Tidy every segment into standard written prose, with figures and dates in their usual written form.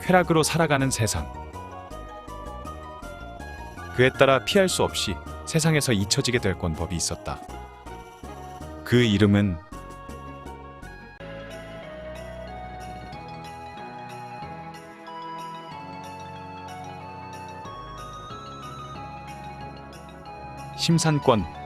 쾌락으로 살아가는 세상. 그에 따라 피할 수 없이 세상에서 잊혀지게 될 권법이 있었다. 그 이름은 심산권.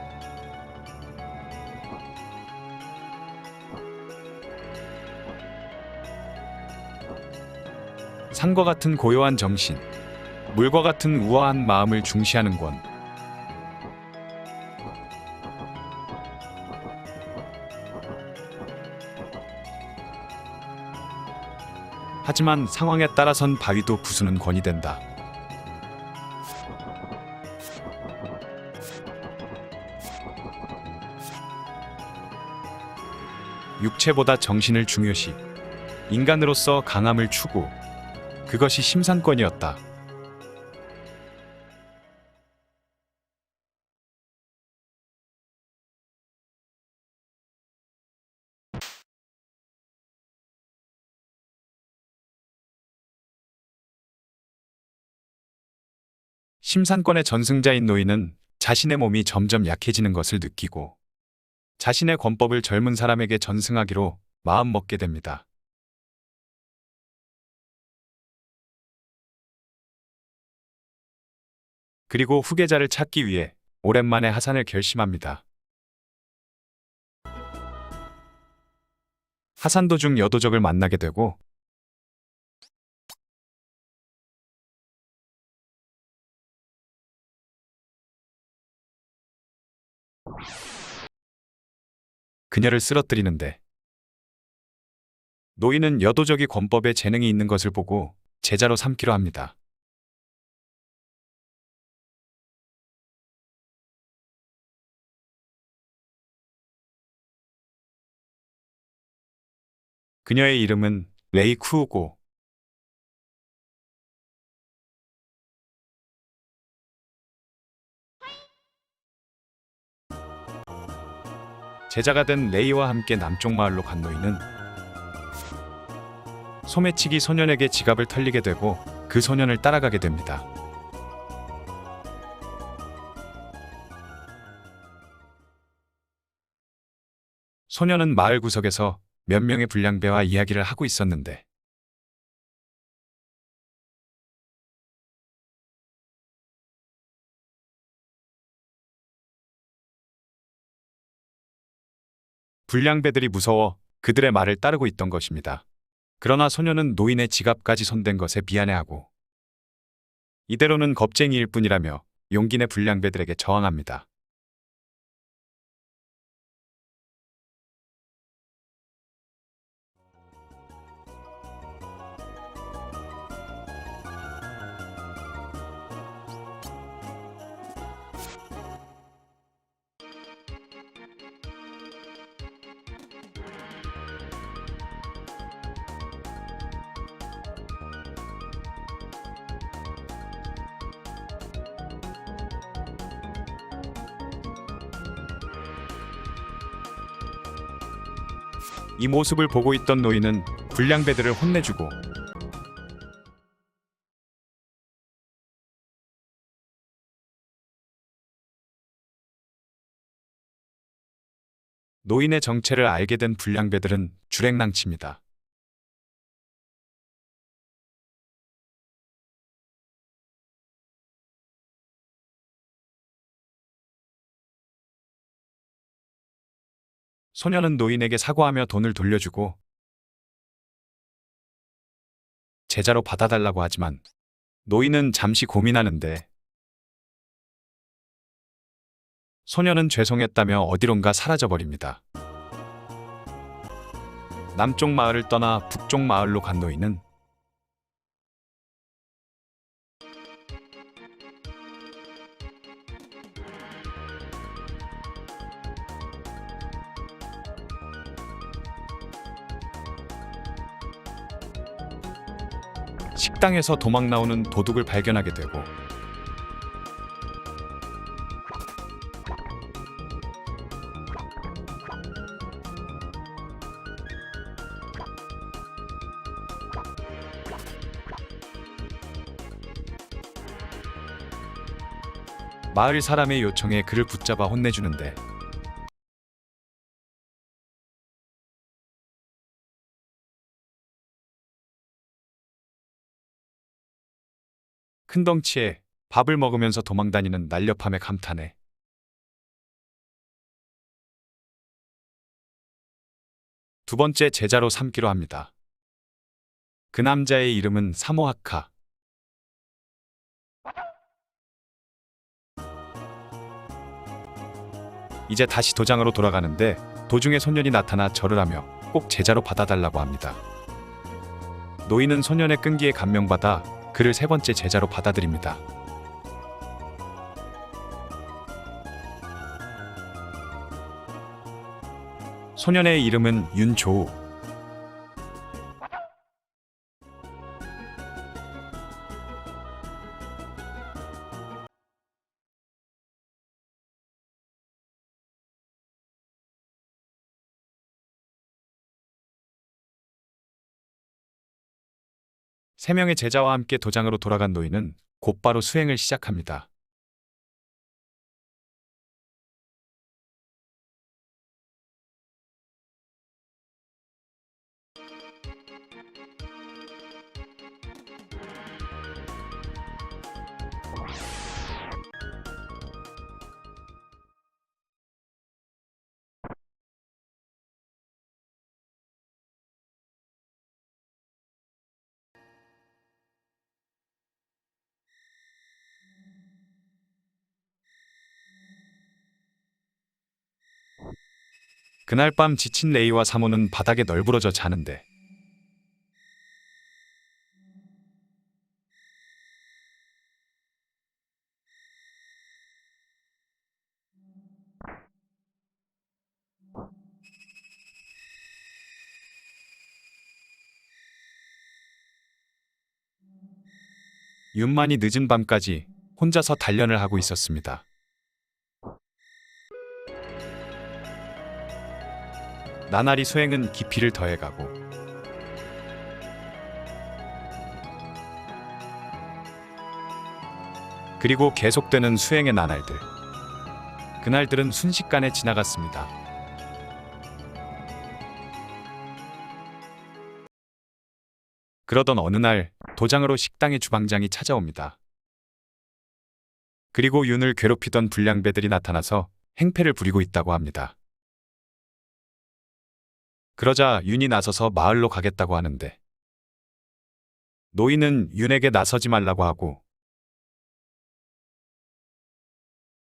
산과 같은 고요한 정신, 물과 같은 우아한 마음을 중시하는 권. 하지만 상황에 따라선 바위도 부수는 권이 된다. 육체보다 정신을 중요시 인간으로서 강함을 추구. 그것이 심산권이었다. 심산권의 전승자인 노인은 자신의 몸이 점점 약해지는 것을 느끼고 자신의 권법을 젊은 사람에게 전승하기로 마음먹게 됩니다. 그리고 후계자를 찾기 위해 오랜만에 하산을 결심합니다. 하산 도중 여도적을 만나게 되고 그녀를 쓰러뜨리는데 노인은 여도적이 권법에 재능이 있는 것을 보고 제자로 삼기로 합니다. 그녀의 이름은 레이 쿠우고. 제자가 된 레이와 함께 남쪽 마을로 간 노인은 소매치기 소년에게 지갑을 털리게 되고 그 소년을 따라가게 됩니다. 소년은 마을 구석에서 몇 명의 불량배와 이야기를 하고 있었는데 불량배들이 무서워 그들의 말을 따르고 있던 것입니다. 그러나 소년은 노인의 지갑까지 손댄 것에 미안해하고 이대로는 겁쟁이일 뿐이라며 용기 내 불량배들에게 저항합니다. 이 모습을 보고 있던 노인은 불량배들을 혼내주고 노인의 정체를 알게 된 불량배들은 주랭랑칩니다. 소년은 노인에게 사과하며 돈을 돌려주고 제자로 받아달라고 하지만 노인은 잠시 고민하는데 소년은 죄송했다며 어디론가 사라져버립니다. 남쪽 마을을 떠나 북쪽 마을로 간 노인은 식당에서 도망 나오는 도둑을 발견하게 되고 마을 사람의 요청에 그를 붙잡아 혼내주는데 큰 덩치에 밥을 먹으면서 도망다니는 날렵함에 감탄해. 두 번째 제자로 삼기로 합니다. 그 남자의 이름은 사모하카. 이제 다시 도장으로 돌아가는데 도중에 소년이 나타나 절을 하며 꼭 제자로 받아달라고 합니다. 노인은 소년의 끈기에 감명받아 그를 세 번째 제자로 받아들입니다. 소년의 이름은 윤조우. 세 명의 제자와 함께 도장으로 돌아간 노인은 곧바로 수행을 시작합니다. 그날 밤 지친 레이와 사모는 바닥에 널브러져 자는데 윤만이 늦은 밤까지 혼자서 단련을 하고 있었습니다. 나날이 수행은 깊이를 더해가고 그리고 계속되는 수행의 나날들. 그날들은 순식간에 지나갔습니다. 그러던 어느 날 도장으로 식당의 주방장이 찾아옵니다. 그리고 윤을 괴롭히던 불량배들이 나타나서 행패를 부리고 있다고 합니다. 그러자 윤이 나서서 마을로 가겠다고 하는데 노인은 윤에게 나서지 말라고 하고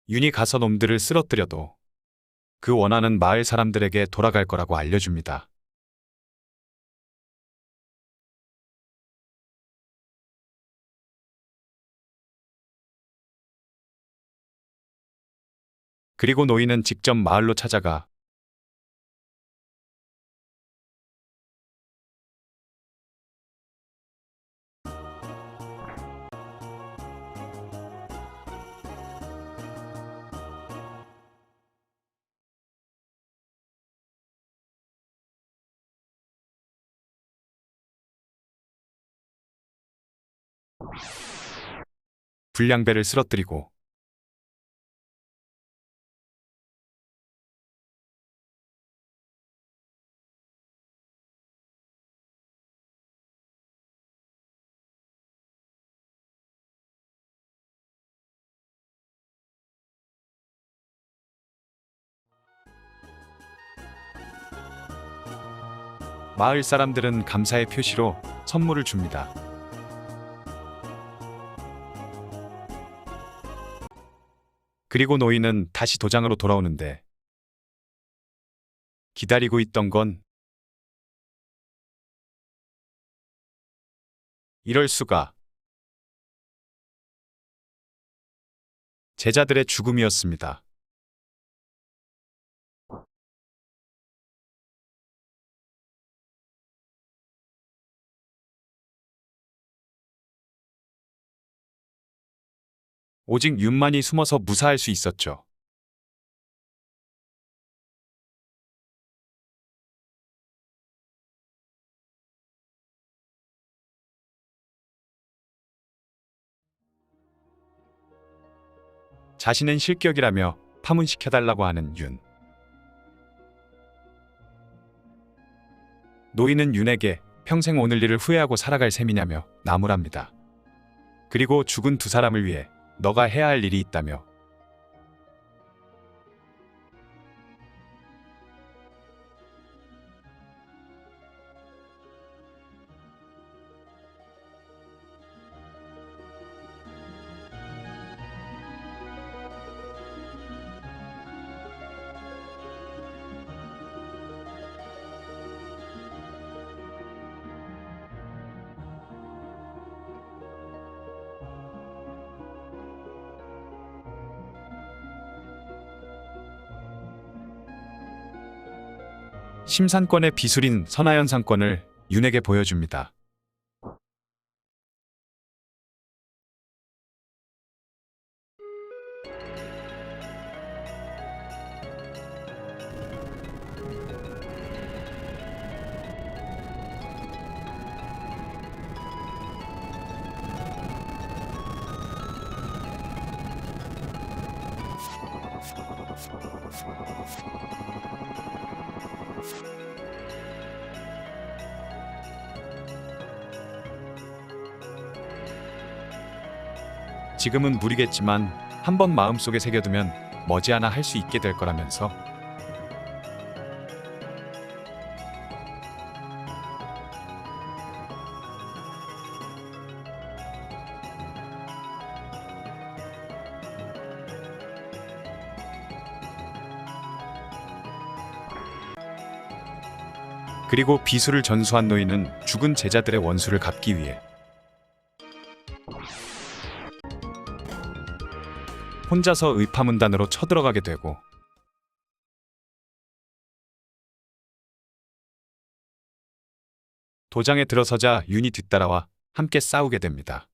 윤이 가서 놈들을 쓰러뜨려도 그 원하는 마을 사람들에게 돌아갈 거라고 알려줍니다. 그리고 노인은 직접 마을로 찾아가 불량배를 쓰러뜨리고 마을 사람들은 감사의 표시로 선물을 줍니다. 그리고 노인은 다시 도장으로 돌아오는데 기다리고 있던 건 이럴 수가 제자들의 죽음이었습니다. 오직 윤만이 숨어서 무사할 수 있었죠. 자신은 실격이라며 파문시켜달라고 하는 윤. 노인은 윤에게 평생 오늘 일을 후회하고 살아갈 셈이냐며 나무랍니다. 그리고 죽은 두 사람을 위해 너가 해야 할 일이 있다며 심산권의 비술인 선하연 상권을 윤에게 보여줍니다. 지금은 무리겠지만 한번 마음속에 새겨두면 머지않아 할 수 있게 될 거라면서 그리고 비수를 전수한 노인은 죽은 제자들의 원수를 갚기 위해 혼자서 의파문단으로 쳐들어가게 되고 도장에 들어서자 윤이 뒤따라와 함께 싸우게 됩니다.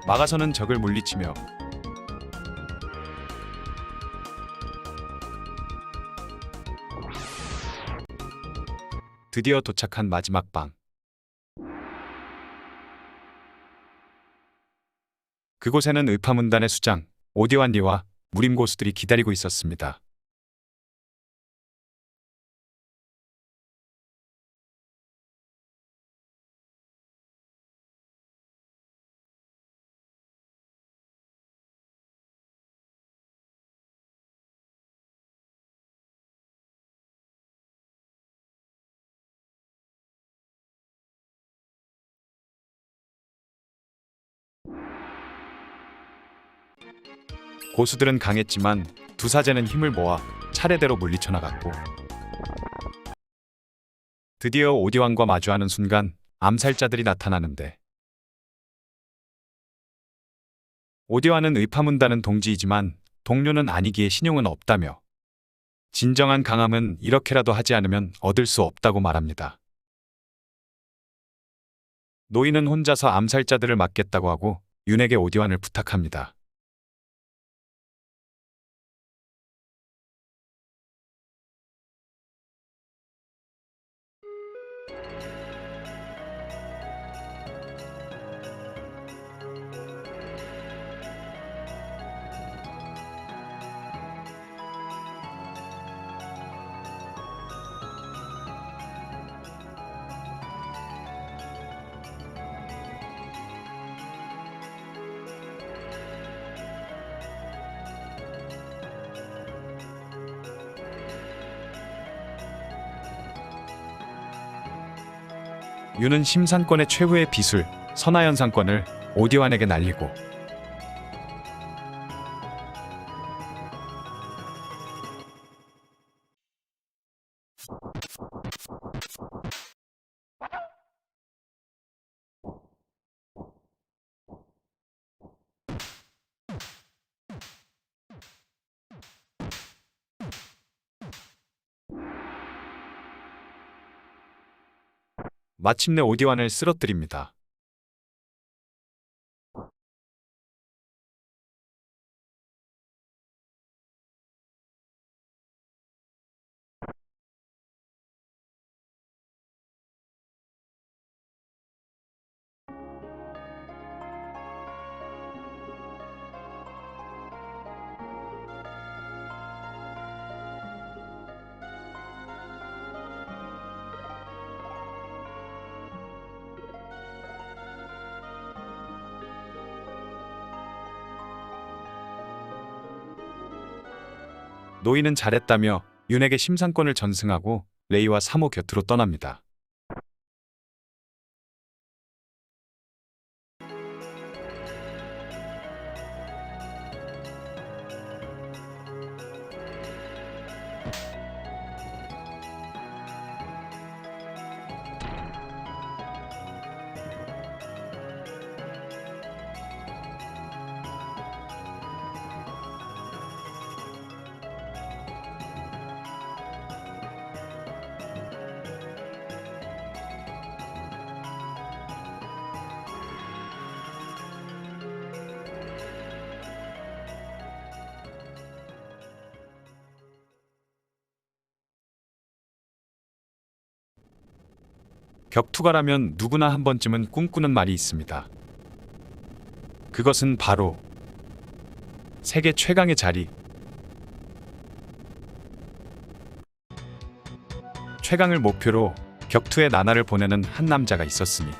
막아서는 적을 물리치며 드디어 도착한 마지막 방. 그곳에는 의파문단의 수장 오디완디와 무림고수들이 기다리고 있었습니다. 고수들은 강했지만 두 사제는 힘을 모아 차례대로 물리쳐 나갔고 드디어 오디완과 마주하는 순간 암살자들이 나타나는데 오디완은 의파문단은 동지이지만 동료는 아니기에 신용은 없다며 진정한 강함은 이렇게라도 하지 않으면 얻을 수 없다고 말합니다. 노인은 혼자서 암살자들을 막겠다고 하고 윤에게 오디완을 부탁합니다. 윤은 심산권의 최후의 비술 선하연 상권을 오디완에게 날리고 마침내 오디완을 쓰러뜨립니다. 노인은 잘했다며 윤에게 심상권을 전승하고 레이와 사모 곁으로 떠납니다. 격투가라면 누구나 한 번쯤은 꿈꾸는 말이 있습니다. 그것은 바로 세계 최강의 자리. 최강을 목표로 격투의 나날을 보내는 한 남자가 있었으니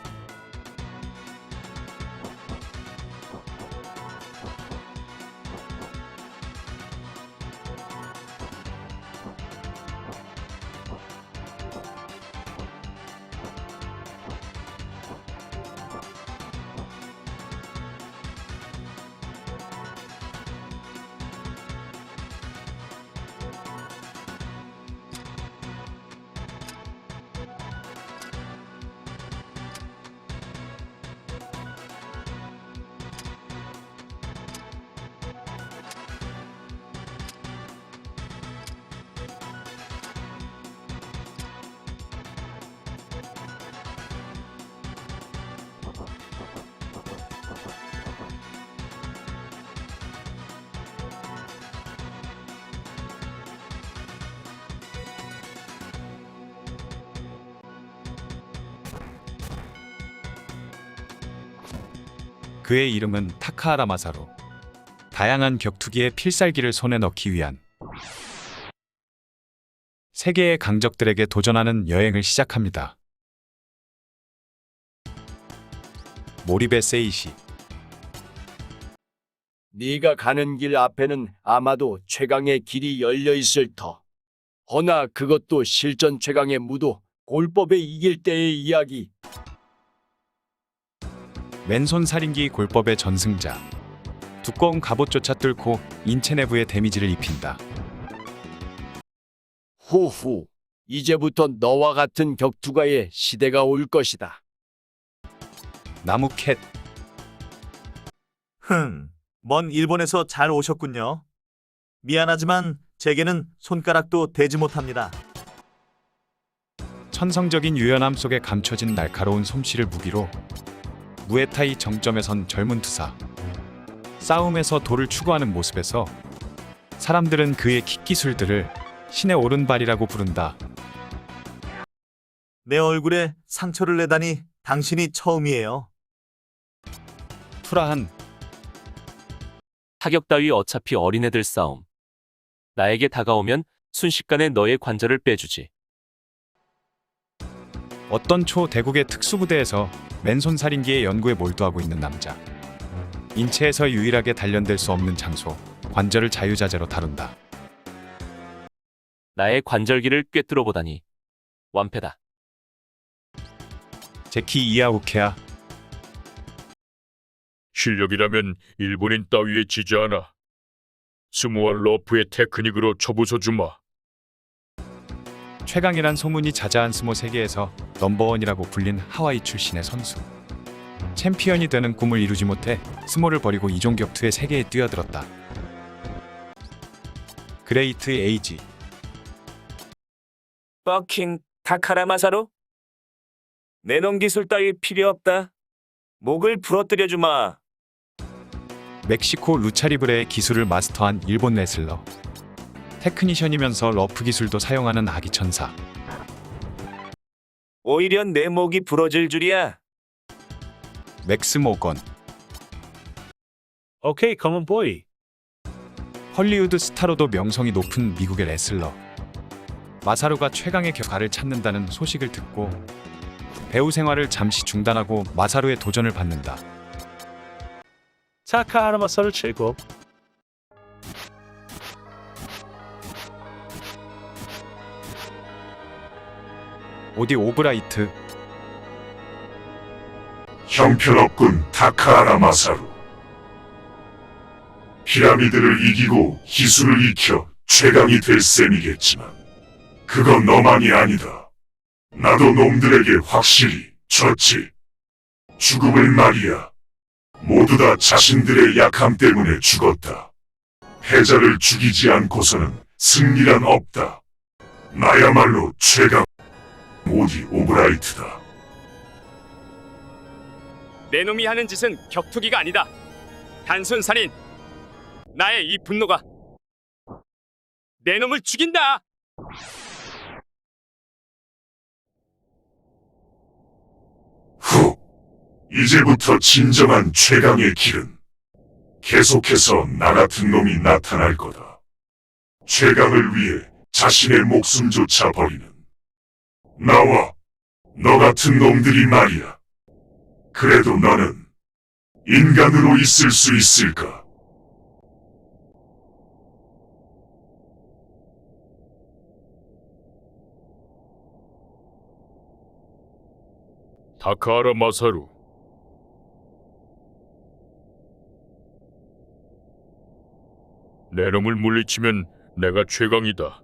그의 이름은 타카하라 마사루. 다양한 격투기의 필살기를 손에 넣기 위한 세계의 강적들에게 도전하는 여행을 시작합니다. 모리베 세이시. 네가 가는 길 앞에는 아마도 최강의 길이 열려 있을 터. 허나 그것도 실전 최강의 무도 골법에 이길 때의 이야기. 맨손 살인기 골법의 전승자. 두꺼운 갑옷조차 뚫고 인체 내부에 데미지를 입힌다. 후후, 이제부터 너와 같은 격투가의 시대가 올 것이다. 나무캣. 먼 일본에서 잘 오셨군요. 미안하지만 제게는 손가락도 대지 못합니다. 천성적인 유연함 속에 감춰진 날카로운 솜씨를 무기로 무에타이 정점에 선 젊은 투사. 싸움에서 도를 추구하는 모습에서 사람들은 그의 킥기술들을 신의 오른발이라고 부른다. 내 얼굴에 상처를 내다니 당신이 처음이에요. 투라한. 타격 따위 어차피 어린애들 싸움. 나에게 다가오면 순식간에 너의 관절을 빼주지. 어떤 초대국의 특수부대에서 맨손 살인기의 연구에 몰두하고 있는 남자. 인체에서 유일하게 단련될 수 없는 장소, 관절을 자유자재로 다룬다. 나의 관절기를 꿰뚫어 보다니. 완패다. 제키 이아오케아. 실력이라면 일본인 따위에 지지 않아. 스모와 러프의 테크닉으로 쳐부숴 주마. 최강이란 소문이 자자한 스모 세계에서 넘버원이라고 불린 하와이 출신의 선수. 챔피언이 되는 꿈을 이루지 못해 스모를 버리고 이종 격투의 세계에 뛰어들었다. 그레이트 에이지. 버킹 타카라 마사루? 내놈 기술 따위 필요 없다. 목을 부러뜨려 주마. 멕시코 루차리브레의 기술을 마스터한 일본 레슬러. 테크니션이면서 러프 기술도 사용하는 아기 천사. 오히려 내 목이 부러질 줄이야. 맥스 모건. Okay, come on, boy. 헐리우드 스타로도 명성이 높은 미국의 레슬러. 마사루가 최강의 격가를 찾는다는 소식을 듣고 배우 생활을 잠시 중단하고 마사루의 도전을 받는다. 타카하라 마사루 최고. 오디 오브라이트. 형편없군, 다카하라 마사루. 피라미드를 이기고 기술을 익혀 최강이 될 셈이겠지만 그건 너만이 아니다. 나도 놈들에게 확실히 졌지. 죽음을 말이야. 모두 다 자신들의 약함 때문에 죽었다. 패자를 죽이지 않고서는 승리란 없다. 나야말로 최강 오디 오브라이트다. 내 놈이 하는 짓은 격투기가 아니다. 단순 살인. 나의 이 분노가 내 놈을 죽인다. 후, 이제부터 진정한 최강의 길은 계속해서 나 같은 놈이 나타날 거다. 최강을 위해 자신의 목숨조차 버리는 나와 너 같은 놈들이 말이야. 그래도 너는 인간으로 있을 수 있을까? 다카하라 마사루. 내 놈을 물리치면 내가 최강이다.